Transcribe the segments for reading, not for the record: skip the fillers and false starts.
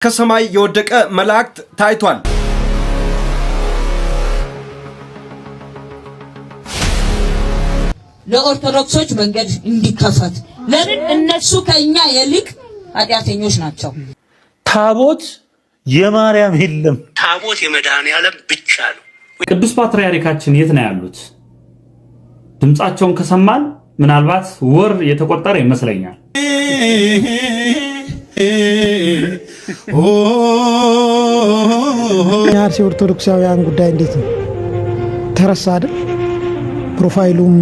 ከሰማይ የወደቀ መላእክት ታይቷል። ለኦርቶዶክሶች መንገድ እንዲከፈት ለምን እነሱ ከኛ ይልቅ ኃጢአተኞች ናቸው። ታቦት የማርያም የለም፣ ታቦት የመድኃኔዓለም ብቻ ነው። ቅዱስ ፓትርያርካችን የት ነው ያሉት? ድምጻቸውን ከሰማን ምናልባት ወር የተቆጠረ ይመስለኛል። የአርሲ ኦርቶዶክሳውያን ጉዳይ እንዴት ነው? ተረሳ አይደል? ፕሮፋይሉም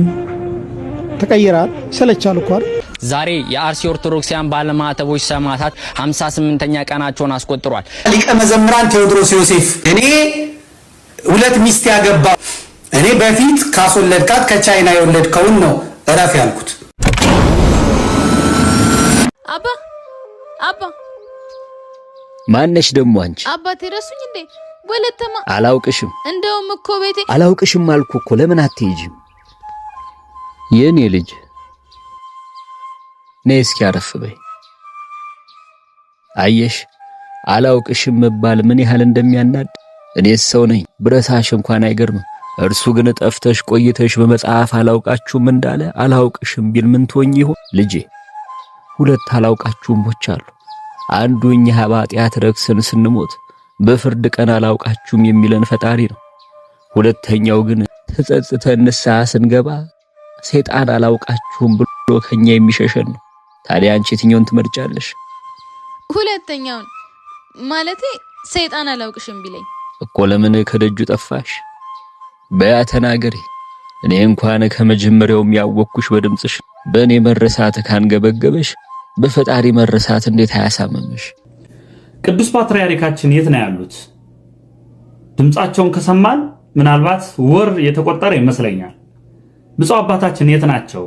ተቀይሯል። ሰለቻል እኮ አይደል? ዛሬ የአርሲ ኦርቶዶክሳውያን ባለማዕተቦች ሰማዕታት 58ኛ ቀናቸውን አስቆጥሯል። ሊቀ መዘምራን ቴዎድሮስ ዮሴፍ እኔ ሁለት ሚስት ያገባ እኔ በፊት ካስወለድካት ከቻይና የወለድከውን ነው እረፍ ያልኩት። አባ ማነሽ ደሞ አንቺ? አባቴ ረሱኝ እንዴ? ወለተማ አላውቅሽም። እንደውም እኮ ቤቴ አላውቅሽም አልኩ እኮ። ለምን አትሄጂም? የኔ ልጅ ነይ እስኪ አረፍ በይ። አየሽ አላውቅሽም መባል ምን ያህል እንደሚያናድ። እኔስ ሰው ነኝ ብረሳሽ እንኳን አይገርምም። እርሱ ግን ጠፍተሽ ቆይተሽ በመጽሐፍ አላውቃችሁም እንዳለ አላውቅሽም ቢል ምን ትሆኚ ይሆን? ልጄ ሁለት አላውቃችሁም ቦች አሉ። አንዱ እኛ ኃጢአት ረክሰን ስንሞት በፍርድ ቀን አላውቃችሁም የሚለን ፈጣሪ ነው። ሁለተኛው ግን ተጸጽተን ንስሐ ስንገባ ሰይጣን አላውቃችሁም ብሎ ከኛ የሚሸሸን ነው። ታዲያ አንቺ የትኛውን ትመርጫለሽ? ሁለተኛውን ማለቴ ሰይጣን አላውቅሽም ቢለኝ እኮ። ለምን ከደጁ ጠፋሽ? በያ ተናገሪ። እኔ እንኳን ከመጀመሪያውም ያወቅኩሽ በድምጽሽ። በእኔ መረሳት ካንገበገበሽ በፈጣሪ መረሳት እንዴት አያሳመምሽ? ቅዱስ ፓትርያርካችን የት ነው ያሉት? ድምጻቸውን ከሰማን ምናልባት ወር የተቆጠረ ይመስለኛል። ብፁዕ አባታችን የት ናቸው?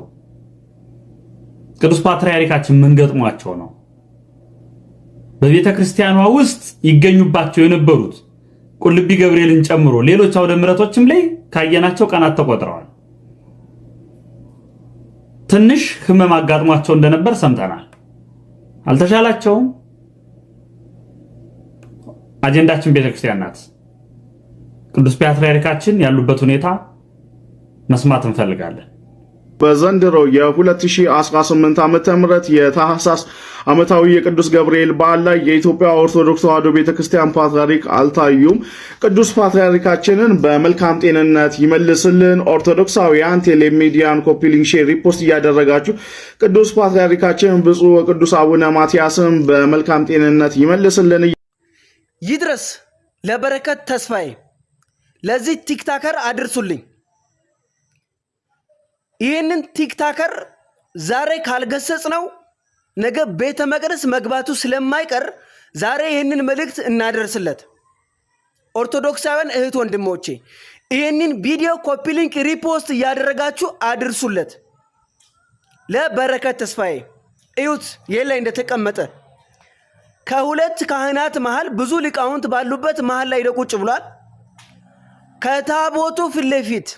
ቅዱስ ፓትርያርካችን ምን ገጥሟቸው ነው? በቤተ ክርስቲያኗ ውስጥ ይገኙባቸው የነበሩት ቁልቢ ገብርኤልን ጨምሮ ሌሎች አውደ ምሕረቶችም ላይ ካየናቸው ቀናት ተቆጥረዋል። ትንሽ ህመም አጋጥሟቸው እንደነበር ሰምተናል። አልተሻላቸውም። አጀንዳችን ቤተክርስቲያን ናት። ቅዱስ ፓትርያርካችን ያሉበት ሁኔታ መስማት እንፈልጋለን። በዘንድሮ የ2018 ዓመተ ምህረት የታህሳስ ዓመታዊ የቅዱስ ገብርኤል በዓል ላይ የኢትዮጵያ ኦርቶዶክስ ተዋሕዶ ቤተክርስቲያን ፓትርያርክ አልታዩም። ቅዱስ ፓትርያርካችንን በመልካም ጤንነት ይመልስልን። ኦርቶዶክሳውያን ቴሌሚዲያን ኮፒ ሊንክ፣ ሼር፣ ሪፖስት እያደረጋችሁ ቅዱስ ፓትርያርካችንን ብፁዕ ወቅዱስ አቡነ ማትያስን በመልካም ጤንነት ይመልስልን። ይድረስ ለበረከት ተስፋዬ ለዚህ ቲክታከር አድርሱልኝ። ይህንን ቲክታከር ዛሬ ካልገሰጽ ነው ነገ ቤተ መቅደስ መግባቱ ስለማይቀር ዛሬ ይህንን መልእክት እናደርስለት። ኦርቶዶክሳውያን እህት ወንድሞቼ ይህንን ቪዲዮ ኮፒ ሊንክ ሪፖስት እያደረጋችሁ አድርሱለት። ለበረከት ተስፋዬ እዩት፣ የላይ እንደተቀመጠ ከሁለት ካህናት መሃል ብዙ ሊቃውንት ባሉበት መሃል ላይ ቁጭ ብሏል። ከታቦቱ ፊት ለፊት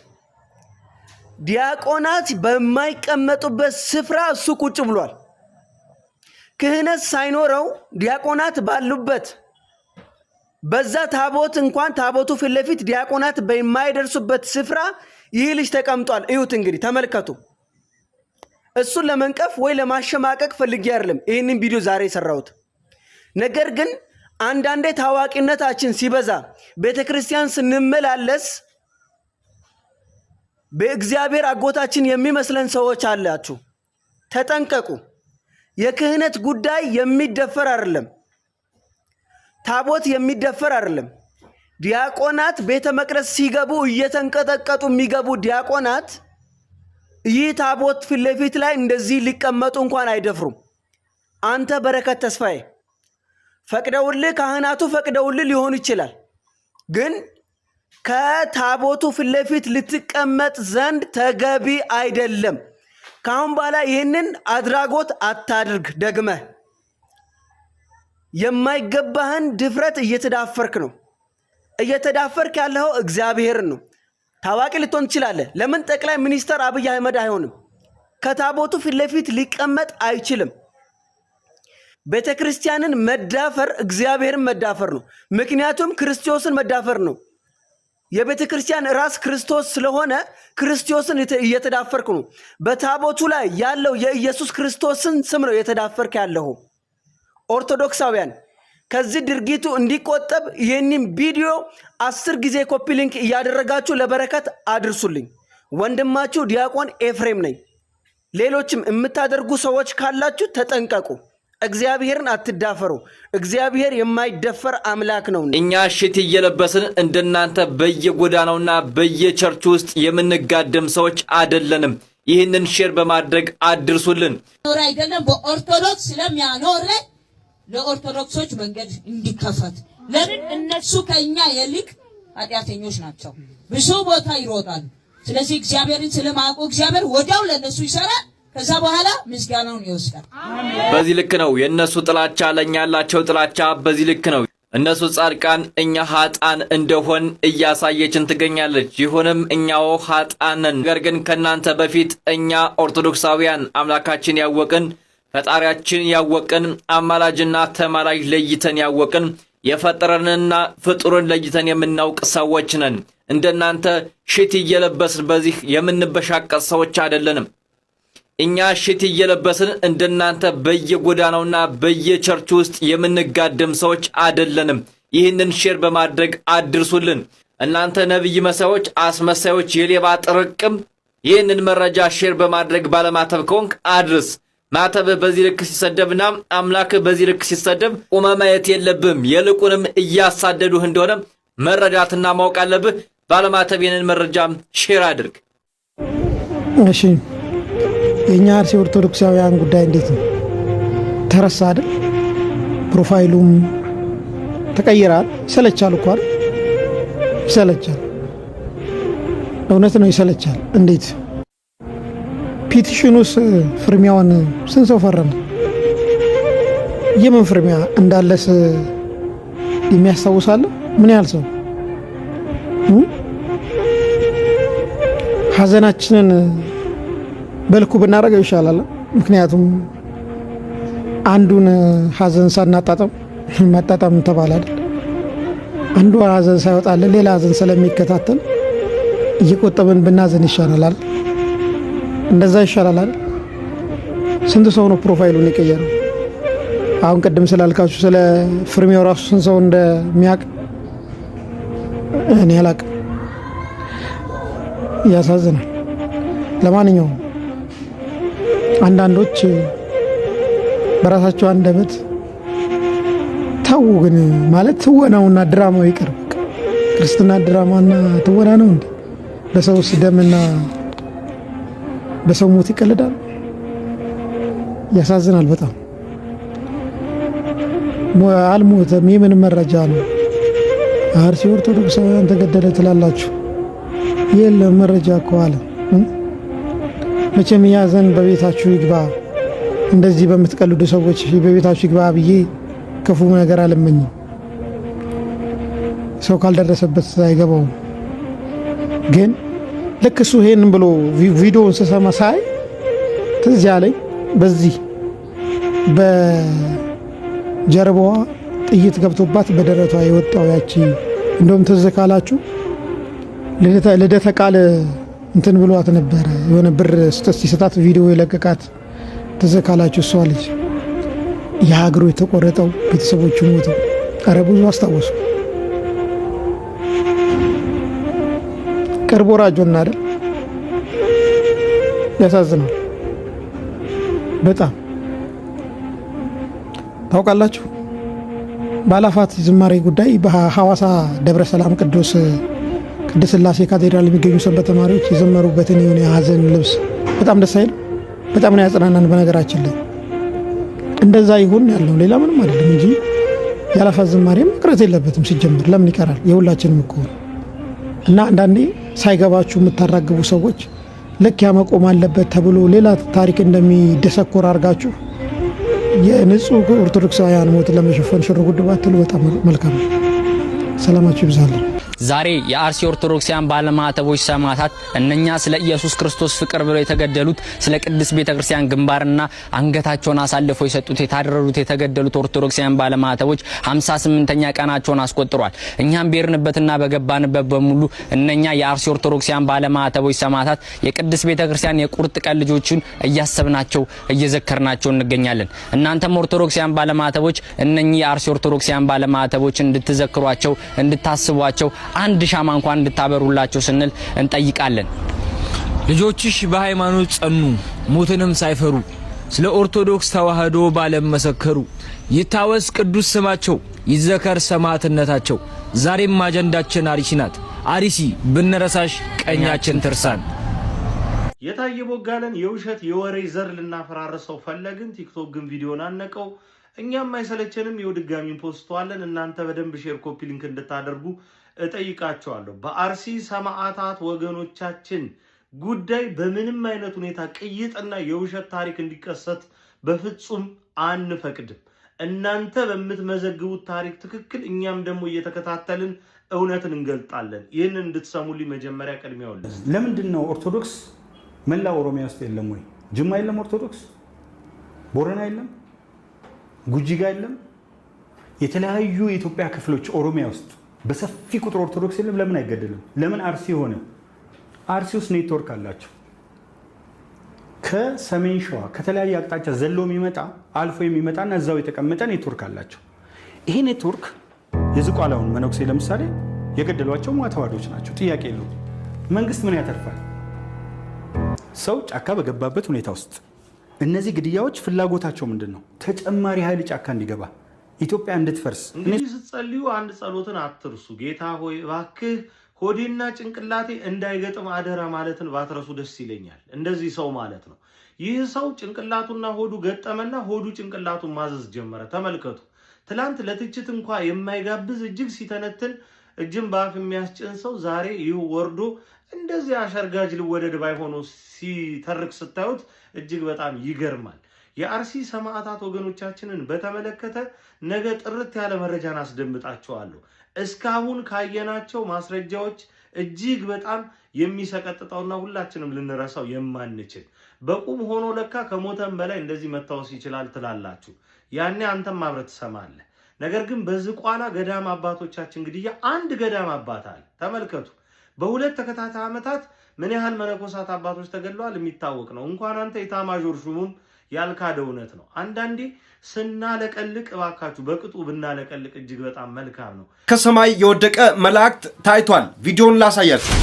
ዲያቆናት በማይቀመጡበት ስፍራ እሱ ቁጭ ብሏል። ክህነት ሳይኖረው ዲያቆናት ባሉበት በዛ ታቦት እንኳን ታቦቱ ፊት ለፊት ዲያቆናት በማይደርሱበት ስፍራ ይህ ልጅ ተቀምጧል። እዩት እንግዲህ ተመልከቱ። እሱን ለመንቀፍ ወይ ለማሸማቀቅ ፈልጌ አይደለም ይህንን ቪዲዮ ዛሬ የሰራሁት። ነገር ግን አንዳንዴ ታዋቂነታችን ሲበዛ ቤተክርስቲያን ስንመላለስ በእግዚአብሔር አጎታችን የሚመስለን ሰዎች አላችሁ። ተጠንቀቁ። የክህነት ጉዳይ የሚደፈር አይደለም። ታቦት የሚደፈር አይደለም። ዲያቆናት ቤተ መቅደስ ሲገቡ እየተንቀጠቀጡ የሚገቡ ዲያቆናት ይህ ታቦት ፊት ለፊት ላይ እንደዚህ ሊቀመጡ እንኳን አይደፍሩም። አንተ በረከት ተስፋዬ ፈቅደውልህ ካህናቱ ፈቅደውልህ ሊሆን ይችላል፣ ግን ከታቦቱ ፊት ለፊት ልትቀመጥ ዘንድ ተገቢ አይደለም። ካሁን በኋላ ይህንን አድራጎት አታድርግ። ደግመህ የማይገባህን ድፍረት እየተዳፈርክ ነው። እየተዳፈርክ ያለው እግዚአብሔርን ነው። ታዋቂ ልትሆን ትችላለህ። ለምን ጠቅላይ ሚኒስትር አብይ አህመድ አይሆንም? ከታቦቱ ፊት ለፊት ሊቀመጥ አይችልም። ቤተክርስቲያንን መዳፈር እግዚአብሔርን መዳፈር ነው። ምክንያቱም ክርስቶስን መዳፈር ነው። የቤተክርስቲያን ራስ ክርስቶስ ስለሆነ ክርስቶስን እየተዳፈርክ ነው። በታቦቱ ላይ ያለው የኢየሱስ ክርስቶስን ስም ነው እየተዳፈርክ ያለው። ኦርቶዶክሳውያን ከዚህ ድርጊቱ እንዲቆጠብ ይህንን ቪዲዮ 10 ጊዜ ኮፒ ሊንክ እያደረጋችሁ ለበረከት አድርሱልኝ። ወንድማችሁ ዲያቆን ኤፍሬም ነኝ። ሌሎችም የምታደርጉ ሰዎች ካላችሁ ተጠንቀቁ። እግዚአብሔርን አትዳፈሩ። እግዚአብሔር የማይደፈር አምላክ ነው። እኛ ሽት እየለበስን እንደናንተ በየጎዳናውና በየቸርቹ ውስጥ የምንጋደም ሰዎች አይደለንም። ይህንን ሼር በማድረግ አድርሱልን። ኖር አይደለም በኦርቶዶክስ ስለሚያኖር ለኦርቶዶክሶች መንገድ እንዲከፈት። ለምን እነሱ ከኛ የልቅ ኃጢአተኞች ናቸው። ብዙ ቦታ ይሮጣሉ። ስለዚህ እግዚአብሔርን ስለማያውቁ እግዚአብሔር ወዲያው ለነሱ ይሰራል። ከዛ በኋላ ምስጋናውን ይወስዳል። በዚህ ልክ ነው የነሱ ጥላቻ፣ ለኛ ያላቸው ጥላቻ በዚህ ልክ ነው። እነሱ ጻድቃን እኛ ኃጥአን እንደሆን እያሳየችን ትገኛለች። ይሁንም እኛው ኃጥአን ነን። ነገር ግን ከናንተ በፊት እኛ ኦርቶዶክሳውያን አምላካችን ያወቅን፣ ፈጣሪያችን ያወቅን፣ አማላጅና ተማላጅ ለይተን ያወቅን፣ የፈጠረንና ፍጡርን ለይተን የምናውቅ ሰዎች ነን። እንደናንተ ሽት እየለበስን በዚህ የምንበሻቀጥ ሰዎች አይደለንም። እኛ ሽት እየለበስን እንደናንተ በየጎዳናውና በየቸርቹ ውስጥ የምንጋደም ሰዎች አይደለንም። ይህንን ሼር በማድረግ አድርሱልን። እናንተ ነብይ መሳዮች፣ አስመሳዮች፣ የሌባ ጥርቅም ይህንን መረጃ ሼር በማድረግ ባለማተብ ከሆንክ አድርስ። ማተብህ በዚህ ልክ ሲሰደብና አምላክህ በዚህ ልክ ሲሰደብ ቁመ ማየት የለብህም። ይልቁንም እያሳደዱህ እንደሆነ መረዳትና ማወቅ አለብህ። ባለማተብ ይህንን መረጃ ሼር አድርግ። እሺ የኛ አርሲ ኦርቶዶክሳውያን ጉዳይ እንዴት ነው? ተረሳ አይደል? ፕሮፋይሉም ተቀይራል። ይሰለቻል እኮ አይደል? ይሰለቻል። እውነት ነው ይሰለቻል። እንዴት ፒቲሽኑስ ፍርሚያውን ስንት ሰው ፈረመ? የምን ፍርሚያ እንዳለስ የሚያስታውሳለ? ምን ያህል ሰው? ሐዘናችንን በልኩ ብናረገው ይሻላል። ምክንያቱም አንዱን ሐዘን ሳናጣጣም ማጣጣም ተባለ አይደል? አንዱ ሐዘን ሳይወጣለ ሌላ ሐዘን ስለሚከታተል እየቆጠብን ብናዘን ይሻላል። እንደዛ ይሻላል። ስንት ሰው ነው ፕሮፋይሉን የቀየረው? አሁን ቅድም ስላልካችሁ ስለ ፍርሚያው ራሱ ስንት ሰው እንደሚያውቅ እኔ አላውቅም። ያሳዝናል። ለማንኛውም አንዳንዶች በራሳቸው አንደበት ተው ግን ማለት ትወናውና ድራማው ይቀርብ። ክርስትና ድራማና ትወና ነው እንዴ? በሰውስ ደምና በሰው ሞት ይቀልዳል። ያሳዝናል በጣም። አልሞተም የምን መረጃ ነው? አርሲ ኦርቶዶክሳውያን ተገደለ ትላላችሁ። የለም መረጃ እኮ አለ። መቼም ያዘን በቤታችሁ ይግባ። እንደዚህ በምትቀልዱ ሰዎች በቤታችሁ ይግባ ብዬ ክፉ ነገር አልመኝም። ሰው ካልደረሰበት አይገባውም። ግን ልክ እሱ ይሄንን ብሎ ቪዲዮውን ስሰማ ሳይ ትዝ ያለኝ በዚህ በጀርባዋ ጥይት ገብቶባት በደረቷ የወጣው ያቺ እንደውም ትዝ ካላችሁ ልደተ ቃል እንትን ብሏት ነበረ። የሆነ ብር ሲሰጣት ቪዲዮ የለቀቃት ትዝ ካላችሁ እሷ ልጅ የሀገሩ የተቆረጠው ቤተሰቦቹ ሞተው ኧረ ብዙ አስታወሱ። ቅርብ ወራጆና አይደል? ያሳዝናል በጣም። ታውቃላችሁ ባላፋት ዝማሬ ጉዳይ በሐዋሳ ደብረ ሰላም ቅዱስ ስላሴ ካቴድራል የሚገኙ ሰንበት ተማሪዎች የዘመሩበትን የሆነ የሀዘን ልብስ በጣም ደስ አይልም? በጣም ነው ያጽናናን። በነገራችን ላይ እንደዛ ይሁን ያለው ሌላ ምንም አይደለም እንጂ ያላፋት ዝማሬ መቅረት የለበትም። ሲጀምር ለምን ይቀራል? የሁላችንም እኮ እና አንዳንዴ ሳይገባችሁ የምታራግቡ ሰዎች ልክ ያመቆም አለበት ተብሎ ሌላ ታሪክ እንደሚደሰኮር አድርጋችሁ የንጹህ ኦርቶዶክሳውያን ሞት ለመሸፈን ሽር ጉድ ባትሉ በጣም መልካም ነው። ሰላማችሁ ይብዛልኝ። ዛሬ የአርሲ ኦርቶዶክሲያን ባለማዕተቦች ሰማዕታት እነኛ ስለ ኢየሱስ ክርስቶስ ፍቅር ብለው የተገደሉት ስለ ቅድስት ቤተክርስቲያን ግንባርና አንገታቸውን አሳልፈው የሰጡት የታረሩት የተገደሉት ኦርቶዶክሲያን ባለማዕተቦች 58ኛ ቀናቸውን አስቆጥሯል። እኛም ቤርንበትና በገባንበት በሙሉ እነኛ የአርሲ ኦርቶዶክሲያን ባለማዕተቦች ሰማዕታት የቅድስት ቤተክርስቲያን የቁርጥ ቀን ልጆችን እያሰብናቸው እየዘከርናቸው እንገኛለን። እናንተም ኦርቶዶክሲያን ባለማዕተቦች እነኚህ የአርሲ ኦርቶዶክሲያን ባለማዕተቦች እንድትዘክሯቸው እንድታስቧቸው አንድ ሻማ እንኳን እንድታበሩላቸው ስንል እንጠይቃለን። ልጆችሽ በሃይማኖት ጸኑ ሞትንም ሳይፈሩ ስለ ኦርቶዶክስ ተዋህዶ ባለም መሰከሩ። ይታወስ ቅዱስ ስማቸው ይዘከር ሰማዕትነታቸው። ዛሬም አጀንዳችን አርሲ ናት። አርሲ ብንረሳሽ ቀኛችን ትርሳን። የታየ ቦጋለን የውሸት የወሬ ዘር ልናፈራርሰው ፈለግን። ቲክቶክ ግን ቪዲዮን አነቀው። እኛም አይሰለቸንም። የውድጋሚን ፖስተዋለን። እናንተ በደንብ ሼር ኮፒ ሊንክ እንድታደርጉ እጠይቃቸዋለሁ። በአርሲ ሰማዕታት ወገኖቻችን ጉዳይ በምንም አይነት ሁኔታ ቅይጥና የውሸት ታሪክ እንዲከሰት በፍጹም አንፈቅድም። እናንተ በምትመዘግቡት ታሪክ ትክክል፣ እኛም ደግሞ እየተከታተልን እውነትን እንገልጣለን። ይህንን እንድትሰሙልኝ መጀመሪያ ቅድሚያው ለምንድን ነው ኦርቶዶክስ መላ ኦሮሚያ ውስጥ የለም ወይ? ጅማ የለም ኦርቶዶክስ? ቦረና የለም? ጉጂጋ የለም? የተለያዩ የኢትዮጵያ ክፍሎች ኦሮሚያ ውስጥ በሰፊ ቁጥር ኦርቶዶክስ የለም? ለምን አይገደልም? ለምን አርሲ ሆነ? አርሲ ውስጥ ኔትወርክ አላቸው። ከሰሜን ሸዋ ከተለያየ አቅጣጫ ዘሎ የሚመጣ አልፎ የሚመጣና እዛው የተቀመጠ ኔትወርክ አላቸው። ይሄ ኔትወርክ የዝቋላውን መነኩሴ ለምሳሌ የገደሏቸው ሟተዋዶች ናቸው። ጥያቄ የለው። መንግስት ምን ያተርፋል? ሰው ጫካ በገባበት ሁኔታ ውስጥ እነዚህ ግድያዎች ፍላጎታቸው ምንድን ነው? ተጨማሪ ኃይል ጫካ እንዲገባ ኢትዮጵያ እንድትፈርስ። እንግዲህ ስትጸልዩ አንድ ጸሎትን አትርሱ። ጌታ ሆይ እባክህ ሆዴና ጭንቅላቴ እንዳይገጥም አደራ ማለትን ባትረሱ ደስ ይለኛል። እንደዚህ ሰው ማለት ነው። ይህ ሰው ጭንቅላቱና ሆዱ ገጠመና ሆዱ ጭንቅላቱን ማዘዝ ጀመረ። ተመልከቱ። ትላንት ለትችት እንኳ የማይጋብዝ እጅግ ሲተነትን እጅን በአፍ የሚያስጭን ሰው ዛሬ ይህ ወርዶ እንደዚህ አሸርጋጅ ልወደድ ባይሆኑ ሲተርክ ስታዩት እጅግ በጣም ይገርማል። የአርሲ ሰማዕታት ወገኖቻችንን በተመለከተ ነገ ጥርት ያለ መረጃን አስደምጣቸዋለሁ። እስካሁን ካየናቸው ማስረጃዎች እጅግ በጣም የሚሰቀጥጠውና ሁላችንም ልንረሳው የማንችል በቁም ሆኖ ለካ ከሞተም በላይ እንደዚህ መታወስ ይችላል ትላላችሁ። ያኔ አንተም አብረህ ትሰማለህ። ነገር ግን በዝቋላ ገዳም አባቶቻችን ግድያ አንድ ገዳም አባት አለ። ተመልከቱ። በሁለት ተከታታይ ዓመታት ምን ያህል መነኮሳት አባቶች ተገድለዋል የሚታወቅ ነው። እንኳን አንተ ኢታማዦር ሹሙም ያልካደ እውነት ነው። አንዳንዴ ስናለቀልቅ እባካችሁ በቅጡ ብናለቀልቅ እጅግ በጣም መልካም ነው። ከሰማይ የወደቀ መላእክት ታይቷል። ቪዲዮን ላሳያችሁ።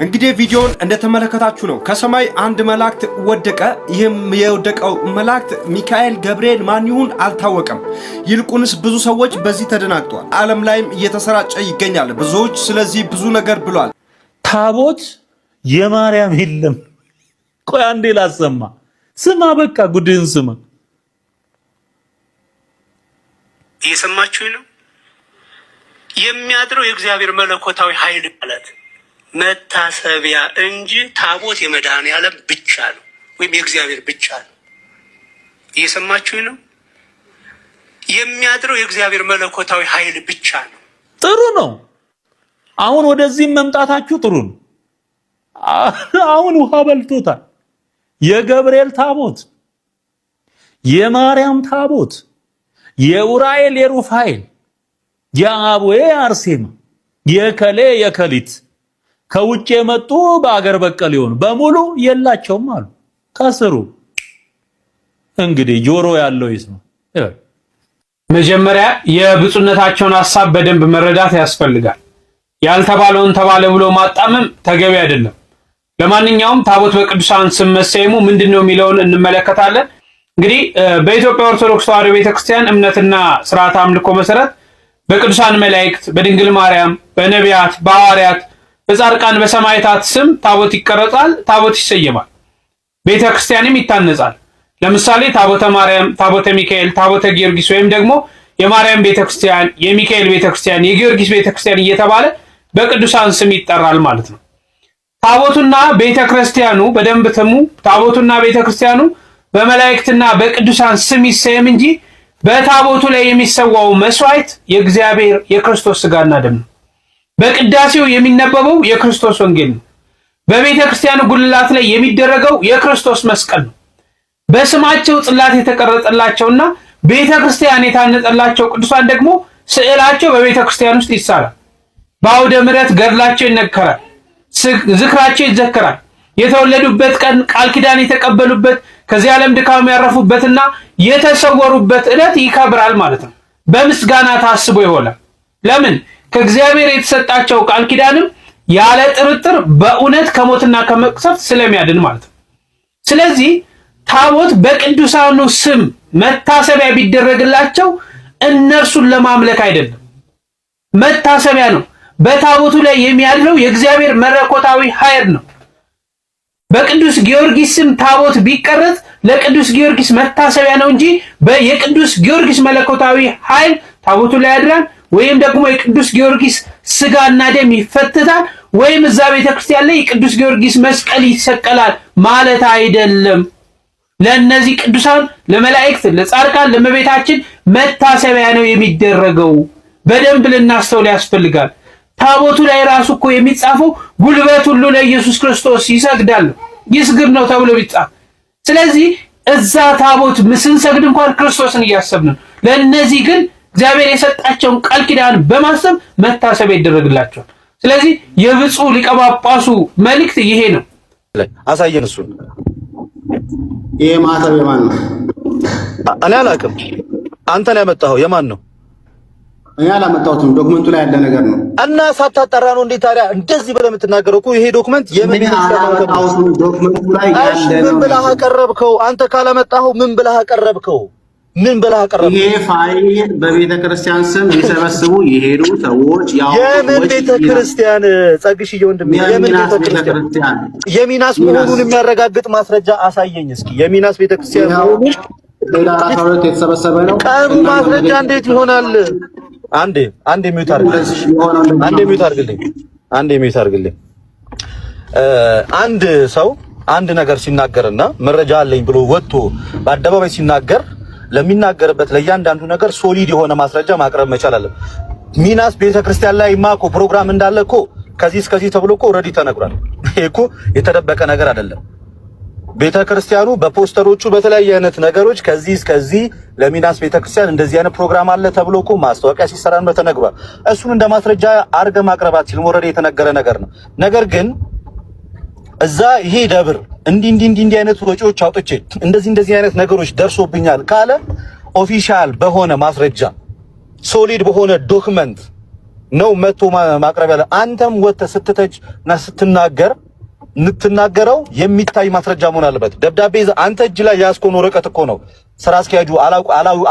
እንግዲህ ቪዲዮን እንደተመለከታችሁ ነው። ከሰማይ አንድ መላእክት ወደቀ። ይህም የወደቀው መላእክት ሚካኤል፣ ገብርኤል ማን ይሁን አልታወቀም። ይልቁንስ ብዙ ሰዎች በዚህ ተደናግጠዋል። ዓለም ላይም እየተሰራጨ ይገኛል። ብዙዎች ስለዚህ ብዙ ነገር ብሏል። ታቦት የማርያም የለም። ቆይ አንዴ ላሰማ። ስማ፣ በቃ ጉድህን ስማ። እየሰማችሁ ነው። የሚያድረው የእግዚአብሔር መለኮታዊ ኃይል ማለት መታሰቢያ እንጂ ታቦት የመድኃኔዓለም ብቻ ነው፣ ወይም የእግዚአብሔር ብቻ ነው። እየሰማችሁ ነው። የሚያድረው የእግዚአብሔር መለኮታዊ ኃይል ብቻ ነው። ጥሩ ነው። አሁን ወደዚህም መምጣታችሁ ጥሩ ነው። አሁን ውሃ በልቶታል። የገብርኤል ታቦት፣ የማርያም ታቦት፣ የኡራኤል የሩፋኤል፣ የአቡዬ አርሴማ፣ የከሌ የከሊት ከውጭ የመጡ በአገር በቀል ይሆኑ በሙሉ የላቸውም አሉ። ከስሩ እንግዲህ ጆሮ ያለው ይስማ። መጀመሪያ የብፁዕነታቸውን ሐሳብ በደንብ መረዳት ያስፈልጋል። ያልተባለውን ተባለ ብሎ ማጣመም ተገቢ አይደለም። ለማንኛውም ታቦት በቅዱሳን ስም መሰየሙ ምንድነው የሚለውን እንመለከታለን። እንግዲህ በኢትዮጵያ ኦርቶዶክስ ተዋሕዶ ቤተክርስቲያን እምነትና ስርዓተ አምልኮ መሰረት በቅዱሳን መላእክት፣ በድንግል ማርያም፣ በነቢያት፣ በሐዋርያት፣ በጻድቃን፣ በሰማዕታት ስም ታቦት ይቀረጻል፣ ታቦት ይሰየማል፣ ቤተክርስቲያንም ይታነጻል። ለምሳሌ ታቦተ ማርያም፣ ታቦተ ሚካኤል፣ ታቦተ ጊዮርጊስ ወይም ደግሞ የማርያም ቤተክርስቲያን፣ የሚካኤል ቤተክርስቲያን፣ የጊዮርጊስ ቤተክርስቲያን እየተባለ በቅዱሳን ስም ይጠራል ማለት ነው። ታቦቱና ቤተክርስቲያኑ በደንብ ትሙ። ታቦቱና ቤተክርስቲያኑ በመላእክትና በቅዱሳን ስም ይሰየም እንጂ በታቦቱ ላይ የሚሰዋው መስዋዕት የእግዚአብሔር የክርስቶስ ሥጋና ደም ነው። በቅዳሴው የሚነበበው የክርስቶስ ወንጌል ነው። በቤተ ክርስቲያን ጉልላት ላይ የሚደረገው የክርስቶስ መስቀል ነው። በስማቸው ጽላት የተቀረጸላቸውና ቤተ ክርስቲያን የታነጸላቸው ቅዱሳን ደግሞ ስዕላቸው በቤተ ክርስቲያን ውስጥ ይሳላል። በአውደ ምሕረት ገድላቸው ይነገራል፣ ዝክራቸው ይዘከራል። የተወለዱበት ቀን፣ ቃል ኪዳን የተቀበሉበት፣ ከዚህ ዓለም ድካም ያረፉበትና የተሰወሩበት ዕለት ይከብራል ማለት ነው። በምስጋና ታስቦ ይሆናል። ለምን? ከእግዚአብሔር የተሰጣቸው ቃል ኪዳንም ያለ ጥርጥር በእውነት ከሞትና ከመቅሰፍት ስለሚያድን ማለት ነው። ስለዚህ ታቦት በቅዱሳኑ ስም መታሰቢያ ቢደረግላቸው እነርሱን ለማምለክ አይደለም፣ መታሰቢያ ነው። በታቦቱ ላይ የሚያድረው የእግዚአብሔር መለኮታዊ ኃይል ነው። በቅዱስ ጊዮርጊስ ስም ታቦት ቢቀረጽ ለቅዱስ ጊዮርጊስ መታሰቢያ ነው እንጂ የቅዱስ ጊዮርጊስ መለኮታዊ ኃይል ታቦቱ ላይ ያድራል ወይም ደግሞ የቅዱስ ጊዮርጊስ ስጋና ደም ይፈተታል ወይም እዛ ቤተክርስቲያን ላይ የቅዱስ ጊዮርጊስ መስቀል ይሰቀላል ማለት አይደለም። ለእነዚህ ቅዱሳን፣ ለመላእክት፣ ለጻድቃን፣ ለእመቤታችን መታሰቢያ ነው የሚደረገው። በደንብ ልናስተውል ያስፈልጋል። ታቦቱ ላይ ራሱ እኮ የሚጻፈው ጉልበት ሁሉ ለኢየሱስ ክርስቶስ ይሰግዳል ይስግድ ነው ተብሎ ቢጻፍ፣ ስለዚህ እዛ ታቦት ስንሰግድ እንኳን ክርስቶስን እያሰብን ነው። ለእነዚህ ግን እግዚአብሔር የሰጣቸውን ቃል ኪዳን በማሰብ መታሰቢያ ይደረግላቸዋል። ስለዚህ የብፁዕ ሊቀ ጳጳሱ መልእክት ይሄ ነው። አሳየን። እሱን ይሄ ማህተብ የማን ነው? እኔ አላውቅም። አንተ ነው ያመጣኸው። የማን ነው? እኔ አላመጣሁትም። ዶክመንቱ ላይ ያለ ነገር ነው እና ሳታጣራ ነው እንዴ ታዲያ እንደዚህ ብለህ የምትናገረው? እኮ ይሄ ዶክመንት የምን ዶክመንቱ ላይ ያለ ነው። ምን ብለህ አቀረብከው? አንተ ካላመጣኸው ምን ብለህ አቀረብከው? ምን ብለህ አቀረብከው? ይሄ ፋይል በቤተ ክርስቲያን ስም የሚሰበስቡ የሄዱ ሰዎች የምን ቤተ ክርስቲያን? ጸግሽዬ ወንድሜ የምን ቤተ ክርስቲያን? የሚናስ መሆኑን የሚያረጋግጥ ማስረጃ አሳየኝ እስኪ። የሚናስ ቤተ ክርስቲያን መሆኑን ሌላ 12 የተሰበሰበ ነው። ቀኑ ማስረጃ እንዴት ይሆናል? አንዴ ሚዩት አድርግልኝ። አንዴ ሚዩት አድርግልኝ። አንድ ሰው አንድ ነገር ሲናገርና መረጃ አለኝ ብሎ ወጥቶ በአደባባይ ሲናገር ለሚናገርበት ለእያንዳንዱ ነገር ሶሊድ የሆነ ማስረጃ ማቅረብ መቻል አለ። ሚናስ ቤተክርስቲያን ላይ ማኮ ፕሮግራም እንዳለ እኮ ከዚህ እስከዚህ ተብሎ እኮ ኦልሬዲ ተነግሯል። ይሄ እኮ የተደበቀ ነገር አይደለም። ቤተክርስቲያኑ በፖስተሮቹ በተለያየ አይነት ነገሮች ከዚህ እስከዚህ ለሚናስ ቤተክርስቲያን እንደዚህ አይነት ፕሮግራም አለ ተብሎ እኮ ማስታወቂያ ሲሰራን ተነግሯል። እሱን እንደ ማስረጃ አድርገህ ማቅረብ አትችልም። ኦልሬዲ የተነገረ ነገር ነው። ነገር ግን እዛ ይሄ ደብር እንዲህ አይነት ወጪዎች አውጥቼ እንደዚህ አይነት ነገሮች ደርሶብኛል ካለ ኦፊሻል በሆነ ማስረጃ ሶሊድ በሆነ ዶክመንት ነው መጥቶ ማቅረብ ያለ። አንተም ወጥተህ ስትተች እና ስትናገረው የሚታይ ማስረጃ መሆን አለበት። ደብዳቤ አንተ እጅ ላይ ያስኮን ወረቀት እኮ ነው ስራ አስኪያጁ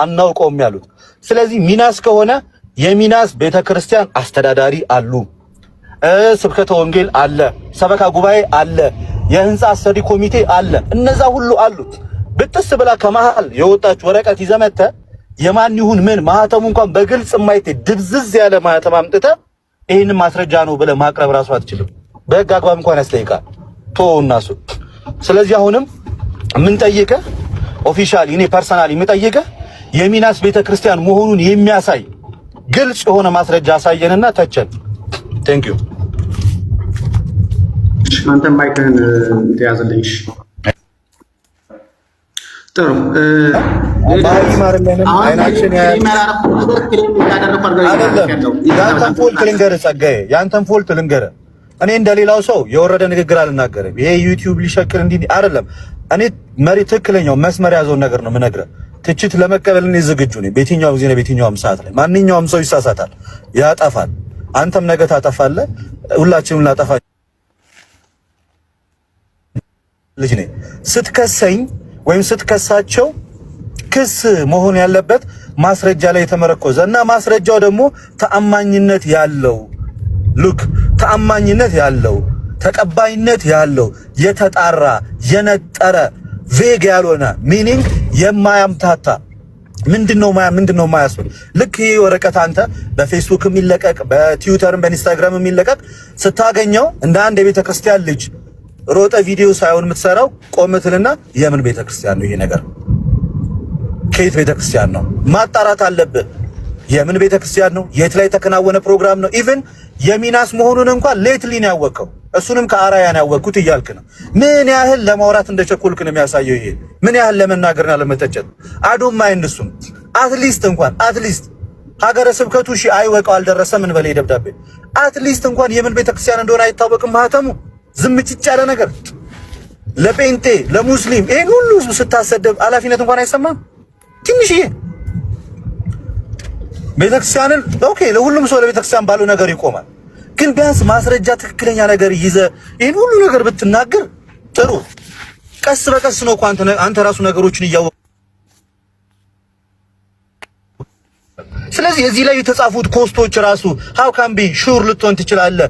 አናውቀውም ያሉት። ስለዚህ ሚናስ ከሆነ የሚናስ ቤተክርስቲያን አስተዳዳሪ አሉ፣ ስብከተ ወንጌል አለ፣ ሰበካ ጉባኤ አለ፣ የህንጻ አሰሪ ኮሚቴ አለ። እነዛ ሁሉ አሉት። ብጥስ ብላ ከመሃል የወጣች ወረቀት ይዘመተ የማን ይሁን ምን ማህተሙ እንኳን በግልጽ የማይታይ ድብዝዝ ያለ ማህተም አምጥተህ ይሄንን ማስረጃ ነው ብለህ ማቅረብ ራሱ አትችልም። በህግ አግባብ እንኳን ያስጠይቃል። ተወውናሱ። ስለዚህ አሁንም የምንጠይቀህ ኦፊሻሊ እኔ ፐርሰናሊ የምጠይቀህ የሚናስ ቤተክርስቲያን መሆኑን የሚያሳይ ግልጽ የሆነ ማስረጃ አሳየንና ተቸን። ቴንክ ዩ። አንተም ማይክህን ተያዘልኝ። ጥሩ ያንተን ፎልት ልንገርህ። እኔ እንደሌላው ሰው የወረደ ንግግር አልናገርም። ይሄ ዩቲዩብ ሊሸክል እንዲህ አይደለም። እኔ መሪ ትክክለኛው መስመር ያዘውን ነገር ነው የምነግርህ። ትችት ለመቀበል እኔ ዝግጁ ነኝ። በየትኛውም ጊዜ በየትኛውም ሰዓት ላይ ማንኛውም ሰው ይሳሳታል፣ ያጠፋል። አንተም ነገ ታጠፋለህ። ሁላችንም እናጠፋ ልጅ ነኝ። ስትከሰኝ ወይም ስትከሳቸው ክስ መሆን ያለበት ማስረጃ ላይ የተመረኮዘ እና ማስረጃው ደግሞ ተአማኝነት ያለው ተአማኝነት ያለው ተቀባይነት ያለው የተጣራ የነጠረ ቬግ ያልሆነ ሚኒንግ የማያምታታ ምንድነው ማያስብል። ልክ ይሄ ወረቀት አንተ በፌስቡክ የሚለቀቅ በትዊተርም በኢንስታግራም የሚለቀቅ ስታገኘው እንደ አንድ የቤተ ክርስቲያን ልጅ ሮጠ ቪዲዮ ሳይሆን የምትሰራው ቆምትልና የምን ቤተክርስቲያን ነው ይሄ ነገር? ከየት ቤተክርስቲያን ነው ማጣራት አለብህ። የምን ቤተክርስቲያን ነው? የት ላይ ተከናወነ ፕሮግራም ነው? ኢቭን የሚናስ መሆኑን እንኳን ሌትሊ ነው ያወቀው። እሱንም ከአራያን ያወቅኩት እያልክ ነው። ምን ያህል ለማውራት እንደቸኮልክ ነው የሚያሳየው። ይሄ ምን ያህል ለመናገርና ለመተቸት አዶም ማይንድ እሱም አትሊስት ሀገረ ስብከቱ አይወቀው አልደረሰም ምን በላይ ደብዳቤ አትሊስት እንኳን የምን ቤተክርስቲያን እንደሆነ አይታወቅም። ማህተሙ ዝም ጭጭ ያለ ነገር ለጴንጤ ለሙስሊም ይሄን ሁሉ ስታሰደብ ኃላፊነት እንኳን አይሰማም። ትንሽዬ ቤተክርስቲያንን ኦኬ ለሁሉም ሰው ለቤተክርስቲያን ባለው ነገር ይቆማል። ግን ቢያንስ ማስረጃ ትክክለኛ ነገር ይዘ ይሄን ሁሉ ነገር ብትናገር ጥሩ። ቀስ በቀስ ነው እኮ አንተ ራሱ ነገሮችን እያወቅ ስለዚህ እዚህ ላይ የተጻፉት ኮስቶች ራሱ how can be sure ልትሆን ትችላለህ።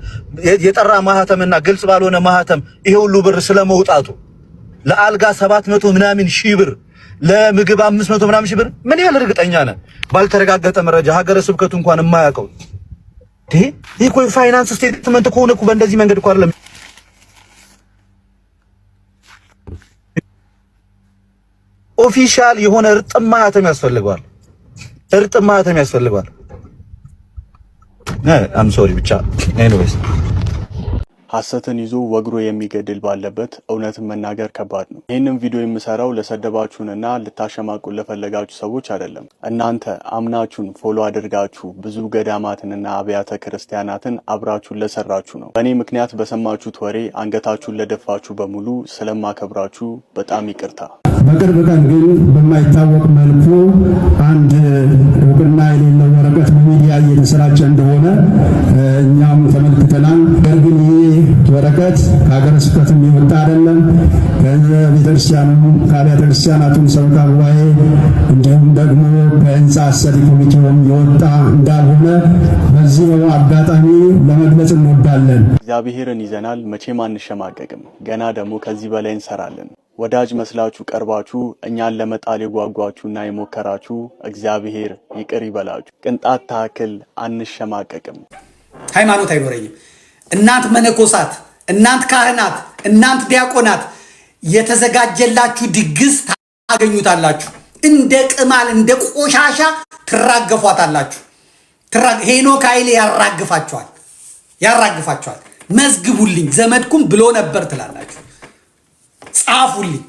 የጠራ ማህተምና ግልጽ ባልሆነ ማህተም ይሄ ሁሉ ብር ስለመውጣቱ ለአልጋ 700 ምናምን ሺህ ብር ለምግብ 500 ምናምን ሺህ ብር ምን ያህል እርግጠኛ ነህ? ባልተረጋገጠ መረጃ ሀገረ ስብከቱ እንኳን የማያውቀው ይሄ እኮ ፋይናንስ ስቴትመንት ከሆነ እኮ በእንደዚህ መንገድ እኮ አይደለም። ኦፊሻል የሆነ እርጥብ ማህተም ያስፈልገዋል። አም ሶሪ ብቻ ኤኒዌይስ ሐሰትን ይዞ ወግሮ የሚገድል ባለበት እውነትን መናገር ከባድ ነው። ይህንን ቪዲዮ የምሰራው ለሰደባችሁንና ልታሸማቁን ለፈለጋችሁ ሰዎች አይደለም። እናንተ አምናችሁን ፎሎ አድርጋችሁ ብዙ ገዳማትንና አብያተ ክርስቲያናትን አብራችሁን ለሰራችሁ ነው። በእኔ ምክንያት በሰማችሁት ወሬ አንገታችሁን ለደፋችሁ በሙሉ ስለማከብራችሁ በጣም ይቅርታ። በቅርብ ቀን ግን በማይታወቅ መልኩ አንድ እውቅና የሌለው ወረቀት በሚዲያ እየተሰራጨ እንደሆነ እኛም ተመልክተናል። ግን ይህ ወረቀት ከሀገረ ስብከትም የወጣ አይደለም። ከቤተክርስቲያኑም ከአብያተ ክርስቲያናቱም ሰበካ ጉባኤ እንዲሁም ደግሞ ከህንፃ አሰሪ ኮሚቴውም የወጣ እንዳልሆነ በዚህ አጋጣሚ ለመግለጽ እንወዳለን። እግዚአብሔርን ይዘናል፣ መቼም አንሸማቀቅም። ገና ደግሞ ከዚህ በላይ እንሰራለን። ወዳጅ መስላችሁ ቀርባችሁ እኛን ለመጣል የጓጓችሁና የሞከራችሁ እግዚአብሔር ይቅር ይበላችሁ። ቅንጣት ታክል አንሸማቀቅም። ሃይማኖት አይኖረኝም። እናንት መነኮሳት፣ እናንት ካህናት፣ እናንት ዲያቆናት የተዘጋጀላችሁ ድግስ ታገኙታላችሁ። እንደ ቅማል እንደ ቆሻሻ ትራገፏታላችሁ። ሄኖክ ኃይሌ ያራግፋችኋል። መዝግቡልኝ ዘመድኩም ብሎ ነበር ትላላችሁ። ጻፉልኝ።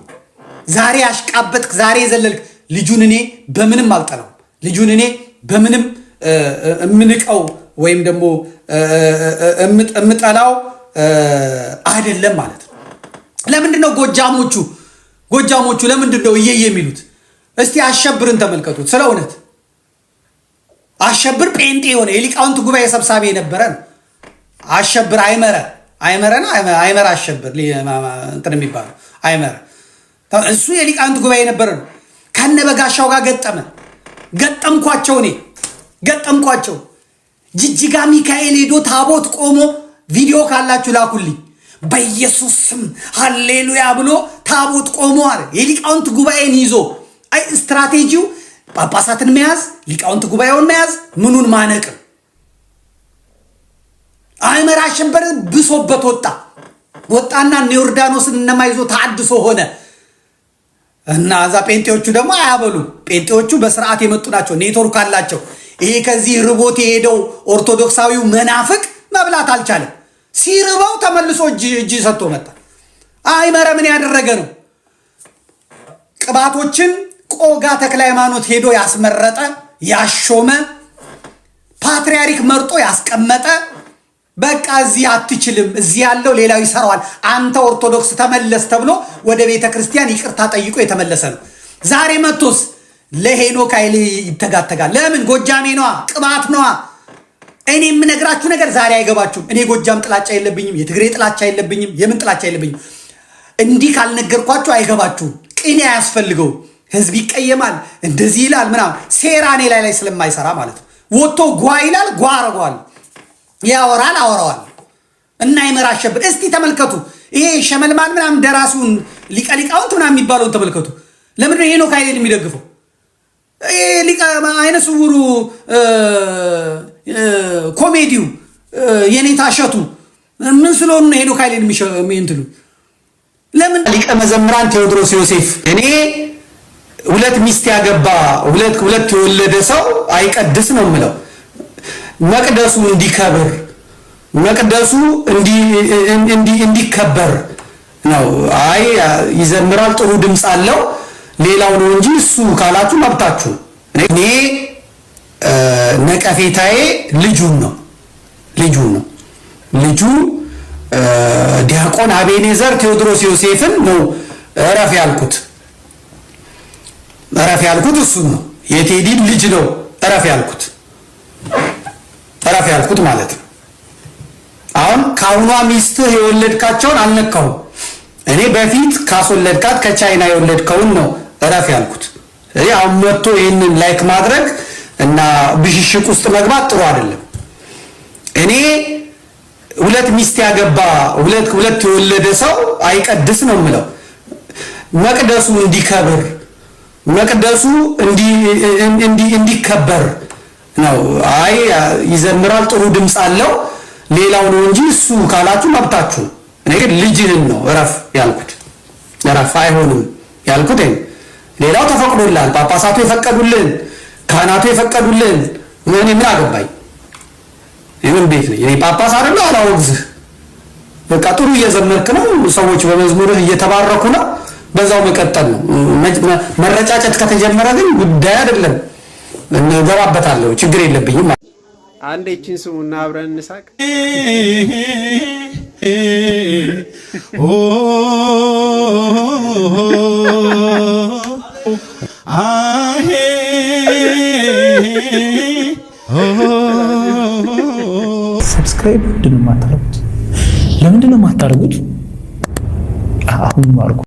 ዛሬ አሽቃበጥክ፣ ዛሬ ዘለልክ። ልጁን እኔ በምንም አልጠላው። ልጁን እኔ በምንም እምንቀው ወይም ደግሞ እምጠላው አይደለም ማለት ነው። ለምንድነው ጎጃሞቹ ለምንድነው እየየ የሚሉት? እስቲ አሸብርን ተመልከቱት። ስለ እውነት አሸብር ጴንጤ የሆነ የሊቃውንት ጉባኤ ሰብሳቢ የነበረ ነው። አሸብር አይመረ አሸብር እንትን የሚባለው አይመረ እሱ የሊቃውንት ጉባኤ የነበረ ነው። ከነበጋሻው ጋር ገጠምኳቸው። ጅጅጋ ሚካኤል ሄዶ ታቦት ቆሞ ቪዲዮ ካላችሁ ላኩልኝ። በኢየሱስ ስም ሃሌሉያ ብሎ ታቦት ቆሞ አለ። የሊቃውንት ጉባኤን ይዞ ስትራቴጂው ጳጳሳትን መያዝ፣ ሊቃውንት ጉባኤውን መያዝ፣ ምኑን ማነቅ። አይመራ አሸበር ብሶበት ወጣና ዮርዳኖስን እነማይዞ ታድሶ ሆነ እና እዛ ጴንጤዎቹ ደግሞ አያበሉ። ጴንጤዎቹ በስርዓት የመጡ ናቸው፣ ኔትወርክ አላቸው። ይሄ ከዚህ ርቦት የሄደው ኦርቶዶክሳዊው መናፍቅ መብላት አልቻለም። ሲርበው ተመልሶ እጅ ሰጥቶ መጣ። አይመረ ምን ያደረገ ነው? ቅባቶችን ቆጋ ተክለ ሃይማኖት ሄዶ ያስመረጠ ያሾመ ፓትርያርክ መርጦ ያስቀመጠ። በቃ እዚህ አትችልም፣ እዚህ ያለው ሌላው ይሰራዋል፣ አንተ ኦርቶዶክስ ተመለስ ተብሎ ወደ ቤተ ክርስቲያን ይቅርታ ጠይቆ የተመለሰ ነው። ዛሬ መጥቶስ ለሄኖክ ኃይሌ ይተጋተጋል። ለምን? ጎጃሜ ነዋ፣ ቅባት ነዋ። እኔ የምነግራችሁ ነገር ዛሬ አይገባችሁም። እኔ ጎጃም ጥላቻ የለብኝም፣ የትግሬ ጥላቻ የለብኝም፣ የምን ጥላቻ የለብኝም። እንዲህ ካልነገርኳችሁ አይገባችሁም። ቅኔ አያስፈልገው። ህዝብ ይቀየማል፣ እንደዚህ ይላል ምናምን። ሴራ እኔ ላይ ስለማይሰራ ማለት ነው። ወጥቶ ጓ ይላል፣ ጓ አረገዋል፣ ያወራል፣ አወራዋል። እና አይመራ አሸብር እስቲ ተመልከቱ። ይሄ ሸመልማል ምናምን ደራሲውን ሊቃውንት ምናምን የሚባለውን ተመልከቱ። ለምንድነው ሄኖክ ኃይሌን የሚደግፈው? አይነ ስውሩ ኮሜዲው የኔታ እሸቱ ምን ስለሆኑ ነው ሄኖክ ኃይሌን የሚንትሉ? ለምን ሊቀ መዘምራን ቴዎድሮስ ዮሴፍ እኔ ሁለት ሚስት ያገባ ሁለት የወለደ ሰው አይቀድስ ነው የምለው። መቅደሱ እንዲከብር መቅደሱ እንዲከበር ነው። አይ ይዘምራል፣ ጥሩ ድምፅ አለው፣ ሌላው ነው እንጂ እሱ ካላችሁ መብታችሁ። እኔ ነቀፌታዬ ልጁን ነው ልጁ ዲያቆን አቤኔዘር ቴዎድሮስ ዮሴፍን ነው እረፍ ያልኩት እሱን ነው። የቴዲን ልጅ ነው እረፍ ያልኩት ማለት ነው። አሁን ከአሁኗ ሚስትህ የወለድካቸውን አልነካሁም። እኔ በፊት ካስወለድካት ከቻይና የወለድከውን ነው እረፍ ያልኩት። አሁን መጥቶ ይህንን ላይክ ማድረግ እና ብሽሽቅ ውስጥ መግባት ጥሩ አይደለም። እኔ ሁለት ሚስት ያገባ ሁለት የወለደ ሰው አይቀድስ ነው የምለው። መቅደሱ እንዲከብር መቅደሱ እንዲከበር ነው። አይ ይዘምራል፣ ጥሩ ድምፅ አለው፣ ሌላው ነው እንጂ እሱ ካላችሁ መብታችሁ። እኔ ግን ልጅህን ነው እረፍ ያልኩት። እረፍ አይሆንም ያልኩት። ሌላው ተፈቅዶልሃል፣ ጳጳሳቱ የፈቀዱልን፣ ካህናቱ የፈቀዱልን፣ ምን አገባኝ? የምን ቤት ነው? እኔ ጳጳስ አይደለሁ፣ አላወግዝህ። በቃ ጥሩ እየዘመርክ ነው፣ ሰዎች በመዝሙርህ እየተባረኩ ነው፣ በዛው መቀጠል ነው። መረጫጨት ከተጀመረ ግን ጉዳይ አይደለም፣ እንገባበታለሁ፣ ችግር የለብኝም። አንዴ እቺን ስሙና አብረን እንሳቅ። ሰብስክራይብ ለምንድን ነው የማታደርጉት? አሁን አድርጉ።